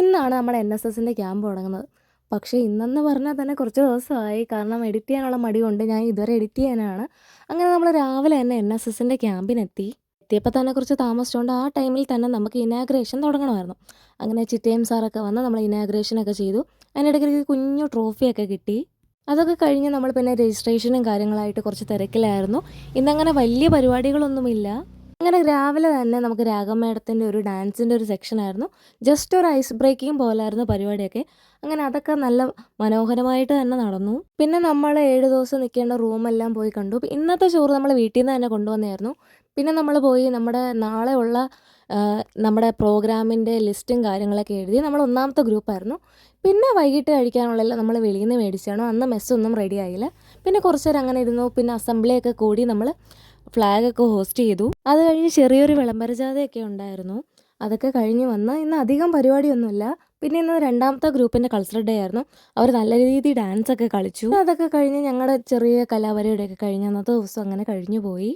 ഇന്നാണ് നമ്മുടെ NSSൻ്റെ ക്യാമ്പ് തുടങ്ങുന്നത്. പക്ഷേ ഇന്നെന്ന് പറഞ്ഞാൽ തന്നെ കുറച്ച് ദിവസമായി. കാരണം എഡിറ്റ് ചെയ്യാനുള്ള മടി കൊണ്ട് ഞാൻ ഇതുവരെ എഡിറ്റ് ചെയ്യാനാണ്. അങ്ങനെ നമ്മൾ രാവിലെ തന്നെ NSSൻ്റെ ക്യാമ്പിനെത്തി. എത്തിയപ്പോൾ തന്നെ കുറച്ച് താമസിച്ചുകൊണ്ട് ആ ടൈമിൽ തന്നെ നമുക്ക് ഇനാഗ്രേഷൻ തുടങ്ങണമായിരുന്നു. അങ്ങനെ ചിറ്റയം സാറൊക്കെ വന്ന് നമ്മൾ ഇനാഗ്രേഷനൊക്കെ ചെയ്തു. അതിനിടയ്ക്ക് കുഞ്ഞു ട്രോഫിയൊക്കെ കിട്ടി. അതൊക്കെ കഴിഞ്ഞ് നമ്മൾ പിന്നെ രജിസ്ട്രേഷനും കാര്യങ്ങളായിട്ട് കുറച്ച് തിരക്കിലായിരുന്നു. ഇന്നങ്ങനെ വലിയ പരിപാടികളൊന്നുമില്ല. അങ്ങനെ രാവിലെ തന്നെ നമുക്ക് രാഗം മേഡത്തിൻ്റെ ഒരു ഡാൻസിൻ്റെ ഒരു സെക്ഷനായിരുന്നു. ജസ്റ്റ് ഒരു ഐസ് ബ്രേക്കിംഗ് പോലായിരുന്നു പരിപാടിയൊക്കെ. അങ്ങനെ അതൊക്കെ നല്ല മനോഹരമായിട്ട് തന്നെ നടന്നു. പിന്നെ നമ്മൾ 7 ദിവസം നിൽക്കേണ്ട റൂമെല്ലാം പോയി കണ്ടു. ഇന്നത്തെ ചോറ് നമ്മൾ വീട്ടിൽ നിന്ന് തന്നെ കൊണ്ടുവന്നായിരുന്നു. പിന്നെ നമ്മൾ പോയി നമ്മുടെ നാളെ ഉള്ള നമ്മുടെ പ്രോഗ്രാമിൻ്റെ ലിസ്റ്റും കാര്യങ്ങളൊക്കെ എഴുതി. നമ്മൾ 1ാമത്തെ ഗ്രൂപ്പായിരുന്നു. പിന്നെ വൈകിട്ട് കഴിക്കാനുള്ളതെല്ലാം നമ്മൾ വെളിയിൽ നിന്ന് മേടിച്ചാണ്. അന്ന് മെസ്സൊന്നും റെഡി ആയില്ല. പിന്നെ കുറച്ച് നേരം അങ്ങനെ ഇരുന്നു. പിന്നെ അസംബ്ലിയൊക്കെ കൂടി നമ്മൾ ഫ്ലാഗൊക്കെ ഹോസ്റ്റ് ചെയ്തു. അത് കഴിഞ്ഞ് ചെറിയൊരു വിളംബരജാഥയൊക്കെ ഉണ്ടായിരുന്നു. അതൊക്കെ കഴിഞ്ഞ് വന്ന് ഇന്ന് അധികം പരിപാടിയൊന്നുമില്ല. പിന്നെ ഇന്ന് 2ാമത്തെ ഗ്രൂപ്പിൻ്റെ കൾച്ചറൽ ഡേ ആയിരുന്നു. അവർ നല്ല രീതിയിൽ ഡാൻസൊക്കെ കളിച്ചു. അതൊക്കെ കഴിഞ്ഞ് ഞങ്ങളുടെ ചെറിയ കലാപരിപാടിയൊക്കെ കഴിഞ്ഞ് അന്നത്തെ ദിവസം അങ്ങനെ കഴിഞ്ഞു പോയി.